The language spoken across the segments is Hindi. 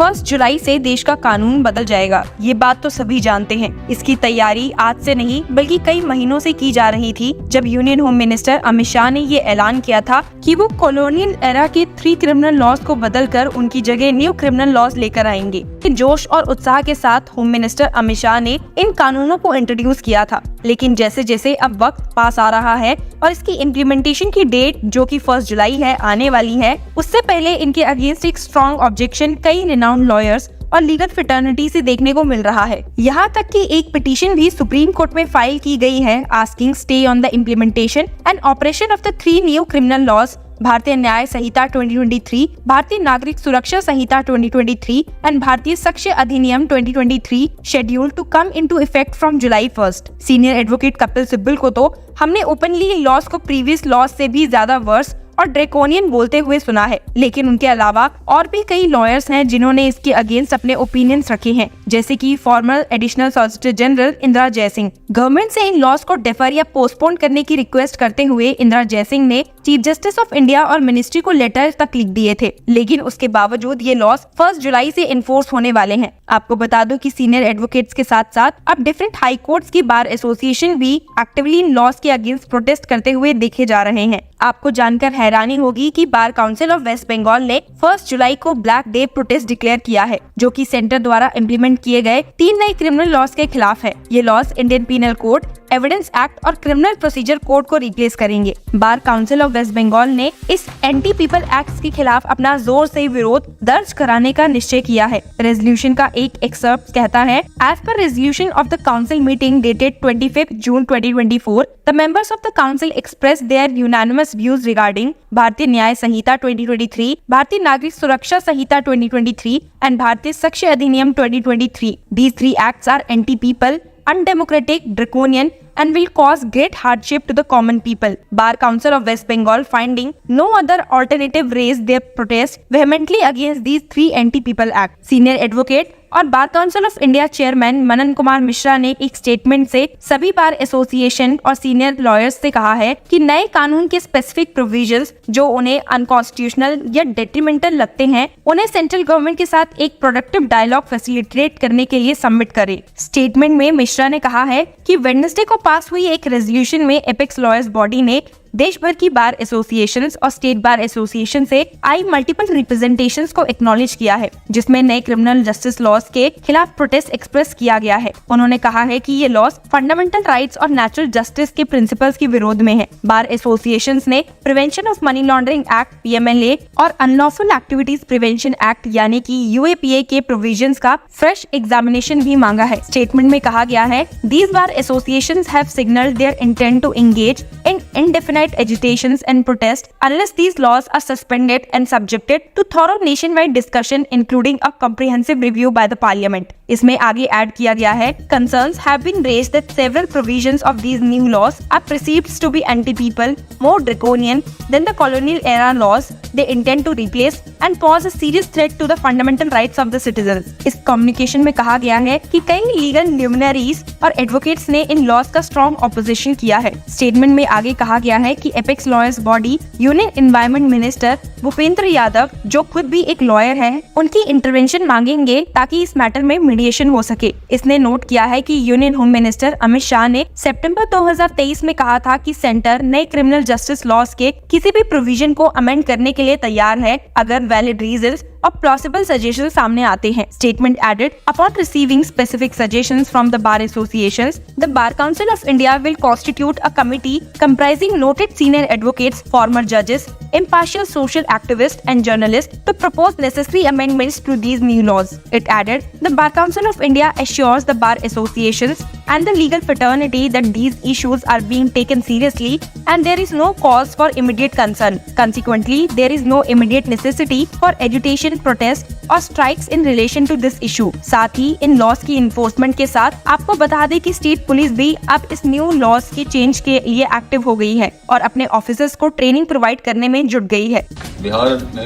1 जुलाई से देश का कानून बदल जाएगा। ये बात तो सभी जानते हैं। इसकी तैयारी आज से नहीं बल्कि कई महीनों से की जा रही थी, जब union home minister Amit Shah ने ये ऐलान किया था कि वो कॉलोनियल एरा के 3 क्रिमिनल लॉज को बदलकर उनकी जगह न्यू क्रिमिनल लॉज लेकर आएंगे। जोश और उत्साह के साथ होम मिनिस्टर अमित शाह ने इन कानूनों को इंट्रोड्यूस किया था, लेकिन जैसे जैसे अब वक्त पास आ रहा है और इसकी इम्प्लीमेंटेशन की डेट जो कि 1 जुलाई है आने वाली है, उससे पहले इनके अगेंस्ट एक स्ट्रॉन्ग ऑब्जेक्शन कई रिनाउंड लॉयर्स और लीगल फ्रेटर्निटी से देखने को मिल रहा है। यहाँ तक कि एक पिटीशन भी सुप्रीम कोर्ट में फाइल की गई है asking stay on the implementation and operation of the 3 new criminal laws, Bharatiya Nyaya संहिता 2023, भारतीय नागरिक सुरक्षा संहिता 2023 एंड भारतीय Sakshya Adhiniyam 2023 scheduled to come into effect from July 1। Senior advocate Kapil Sibal को तो हमने ओपनली लॉज को प्रीवियस लॉज से भी ज्यादा वर्स और ड्रैकोनियन बोलते हुए सुना है, लेकिन उनके अलावा और भी कई लॉयर्स हैं जिन्होंने इसके अगेंस्ट अपने ओपिनियंस रखे हैं, जैसे कि former additional solicitor general Indira Jaising. Government से इन लॉज को डेफर या पोस्टपोन करने की रिक्वेस्ट करते हुए इंदिरा जयसिंह ने चीफ जस्टिस ऑफ इंडिया और मिनिस्ट्री को लेटर तक लिख दिए थे, लेकिन उसके बावजूद ये लॉज 1 जुलाई से इन्फोर्स होने वाले हैं। आपको बता दो कि सीनियर एडवोकेट्स के साथ साथ अब डिफरेंट हाई कोर्ट्स की बार एसोसिएशन भी एक्टिवली इन लॉज के अगेंस्ट प्रोटेस्ट करते हुए देखे जा रहे हैं। आपको जानकर हैरानी होगी कि bar council of West Bengal ने 1 जुलाई को ब्लैक डे प्रोटेस्ट डिक्लेयर किया है, जो कि सेंटर द्वारा इम्प्लीमेंट किए गए 3 नए क्रिमिनल लॉज के खिलाफ है। ये laws Indian penal code, evidence act और क्रिमिनल प्रोसीजर कोड को रिप्लेस करेंगे। Bar council of West Bengal ने इस एंटी पीपल एक्ट के खिलाफ अपना जोर से विरोध दर्ज कराने का निश्चय किया है। रेजोल्यूशन का एक एक्सर्प्ट कहता है, as per resolution of the council meeting dated 25 June 2024, the members of the council express their unanimous views regarding Bharatiya Nyaya संहिता 2023, भारतीय नागरिक सुरक्षा संहिता 2023 एंड भारतीय Sakshya Adhiniyam 2023. These 3 acts are anti-people, undemocratic, draconian and will cause great hardship to the common people. Bar Council of West Bengal, finding no other alternative, raised their protest vehemently against these 3 anti-people acts. Senior advocate और bar council of India chairman Manan Kumar Mishra ने एक स्टेटमेंट से सभी बार एसोसिएशन और सीनियर लॉयर्स से कहा है कि नए कानून के स्पेसिफिक प्रोविजंस जो उन्हें अनकॉन्स्टिट्यूशनल या डेट्रीमेंटल लगते हैं, उन्हें सेंट्रल गवर्नमेंट के साथ एक प्रोडक्टिव डायलॉग फैसिलिटेट करने के लिए सबमिट करें। स्टेटमेंट में मिश्रा ने कहा है कि वेडनेसडे को पास हुई एक रेजोल्यूशन में एपेक्स लॉयर्स बॉडी ने देश भर की बार एसोसिएशंस और स्टेट बार एसोसिएशन से आई मल्टीपल रिप्रेजेंटेशंस को एक्नॉलेज किया है, जिसमें नए क्रिमिनल जस्टिस लॉज के खिलाफ प्रोटेस्ट एक्सप्रेस किया गया है। उन्होंने कहा है कि ये लॉज फंडामेंटल राइट्स और नेचुरल जस्टिस के प्रिंसिपल्स के विरोध में है। बार एसोसिएशंस ने prevention of money laundering act PMLA और अनलॉफुल एक्टिविटीज प्रिवेंशन एक्ट यानी कि UAPA के प्रोविजंस का फ्रेश एग्जामिनेशन भी मांगा है। स्टेटमेंट में कहा गया है, these bar associations have signalled their intent to engage in indefinite agitations and protest unless these laws are suspended and subjected to thorough nationwide discussion including a comprehensive review by the parliament. इसमें आगे ऐड किया गया है, concerns have been raised that several provisions of these new laws are perceived to be anti-people, more draconian than the colonial era laws they intend to replace and pose a serious threat to the fundamental rights of the citizens. इस कम्युनिकेशन में कहा गया है कि कई लीगल ल्यूमिनरीज और एडवोकेट्स ने इन लॉज का स्ट्रॉन्ग ऑपोजिशन किया है। स्टेटमेंट में आगे कहा गया है कि apex lawyers body union environment minister Bhupendra Yadav, जो खुद भी एक लॉयर हैं, उनकी इंटरवेंशन मांगेंगे ताकि इस मैटर में मीडिएशन हो सके। इसने नोट किया है कि union home minister Amit Shah ने सितंबर 2023 में कहा था कि सेंटर नए क्रिमिनल जस्टिस लॉज के किसी भी प्रोविजन को अमेंड करने के लिए तैयार है अगर वैलिड रीजंस और प्लॉसिबल सजेशन सामने आते हैं। Statement added, upon receiving specific suggestions from the bar associations, the bar council of India will constitute a committee comprising noted senior advocates, former judges, impartial social activists and journalists to propose necessary amendments to these new laws. It added, the Bar Council of India assures the bar associations and the legal fraternity that these issues are being taken seriously and there is no cause for immediate concern. Consequently, there is no immediate necessity for agitation, protest और strikes in relation to this issue. साथ ही इन लॉज की इन्फोर्समेंट के साथ आपको बता दें कि स्टेट पुलिस भी अब इस न्यू लॉज के चेंज के लिए एक्टिव हो गई है और अपने ऑफिसर्स को ट्रेनिंग प्रोवाइड करने में जुट गई है। बिहार ने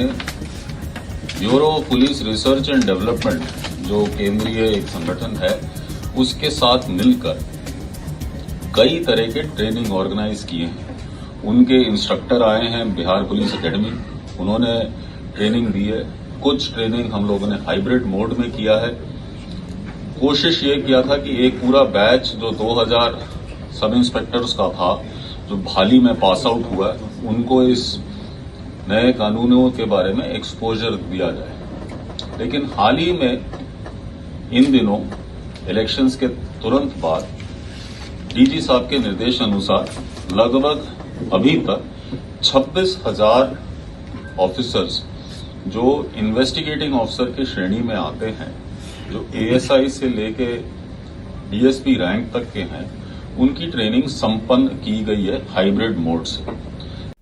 bureau of police research and development, जो केंद्रीय एक संगठन है, उसके साथ मिलकर कई तरह के ट्रेनिंग ऑर्गेनाइज किए हैं। उनके इंस्ट्रक्टर आए हैं बिहार पुलिस एकेडमी, उन्होंने ट्रेनिंग दी है कुछ ट्रेनिंग हम लोगों ने हाइब्रिड मोड में किया है। कोशिश ये किया था कि एक पूरा बैच जो 2000 सब इंस्पेक्टर्स का था, जो हाल ही में पास आउट हुआ है, उनको इस नए कानूनों के बारे में एक्सपोजर दिया जाए। लेकिन हाल ही में इन दिनों इलेक्शंस के तुरंत बाद डीजी साहब के निर्देश अनुसार लगभग अभी तक 26,000 ऑफिसर्स जो इन्वेस्टिगेटिंग ऑफिसर की श्रेणी में आते हैं, जो एएसआई से लेके डीएसपी रैंक तक के हैं, उनकी ट्रेनिंग संपन्न की गई है हाइब्रिड मोड से।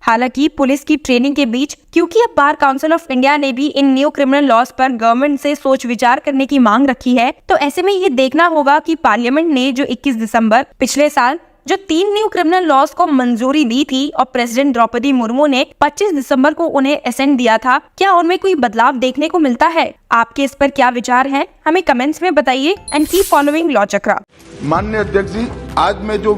हालांकि पुलिस की ट्रेनिंग के बीच क्योंकि अब बार काउंसिल ऑफ इंडिया ने भी इन न्यू क्रिमिनल लॉज पर गवर्नमेंट से सोच विचार करने की मांग रखी है, तो ऐसे में ये देखना होगा कि पार्लियामेंट ने जो 21 दिसंबर पिछले साल जो 3 न्यू क्रिमिनल लॉज को मंजूरी दी थी और प्रेसिडेंट द्रौपदी मुर्मू ने 25 दिसंबर को उन्हें असेंट दिया था, क्या उनमें कोई बदलाव देखने को मिलता है? आपके इस पर क्या विचार हैं? हमें कमेंट्स में बताइए एंड कीप फॉलोइंग लॉ चक्रा। माननीय अध्यक्ष जी, आज मैं जो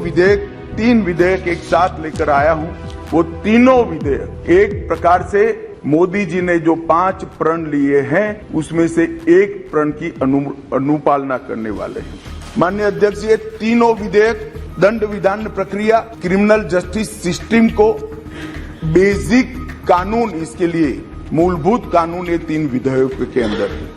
3 विधेयक एक साथ लेकर आया हूँ, वो तीनों विधेयक एक प्रकार से मोदी जी ने जो 5 प्रण लिए हैं, उसमें से एक प्रण की अनुपालना करने वाले हैं। माननीय अध्यक्ष जी, ये तीनों विधेयक दंड विधान प्रक्रिया, क्रिमिनल जस्टिस सिस्टम को बेसिक कानून, इसके लिए मूलभूत कानून ये 3 विधेयकों के अंदर है।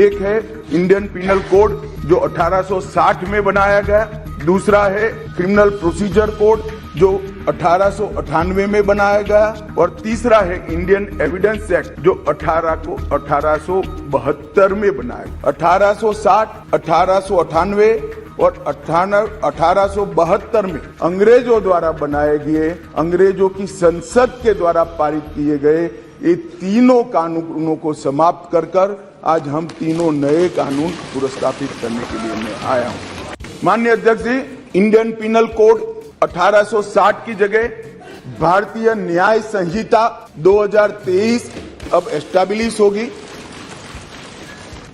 एक है इंडियन पिनल कोड जो 1860 में बनाया गया, दूसरा है क्रिमिनल प्रोसीजर कोड जो 1898 में बनाया गया, और तीसरा है इंडियन एविडेंस एक्ट जो 1872 में बनाया गया। 1860, 1898 और 1872 में अंग्रेजों द्वारा बनाए गए, अंग्रेजों की संसद के द्वारा पारित किए गए ये तीनों कानूनों को समाप्त कर आज हम तीनों नए कानून पुरस्कृत करने के लिए मैं आया हूँ। माननीय अध्यक्ष जी, इंडियन पिनल कोड 1860 की जगह भारतीय न्याय संहिता 2023 अब एस्टैब्लिश होगी।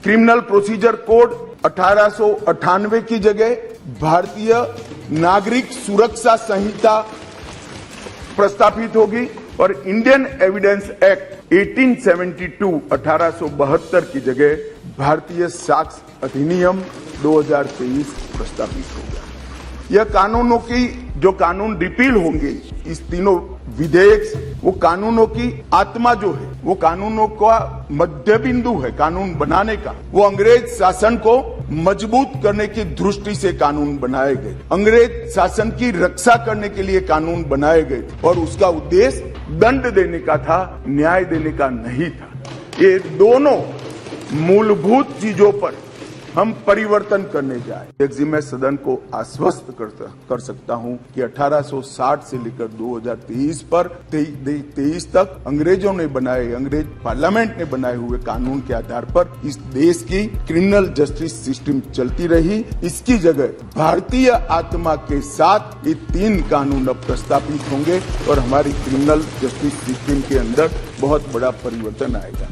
क्रिमिनल प्रोसीजर कोड 1898 की जगह भारतीय नागरिक सुरक्षा संहिता प्रस्तावित होगी, और इंडियन एविडेंस एक्ट 1872 की जगह भारतीय साक्ष्य अधिनियम 2023 प्रस्तावित होगा। यह कानूनों की जो कानून रिपील होंगे, इस तीनों विधेयक, वो कानूनों की आत्मा जो है, वो कानूनों का मध्य बिंदु है कानून बनाने का। वो अंग्रेज शासन को मजबूत करने की दृष्टि से कानून बनाए गए, अंग्रेज शासन की रक्षा करने के लिए कानून बनाए गए, और उसका उद्देश्य दंड देने का था, न्याय देने का नहीं था। ये दोनों मूलभूत चीजों पर हम परिवर्तन करने जाए। जी, मैं सदन को आश्वस्त कर सकता हूं कि 1860 से लेकर 2023 पर 23 तक अंग्रेजों ने बनाए, अंग्रेज पार्लियामेंट ने बनाए हुए कानून के आधार पर इस देश की क्रिमिनल जस्टिस सिस्टम चलती रही। इसकी जगह भारतीय आत्मा के साथ ये 3 कानून अब प्रस्तावित होंगे और हमारी क्रिमिनल जस्टिस सिस्टम के अंदर बहुत बड़ा परिवर्तन आएगा।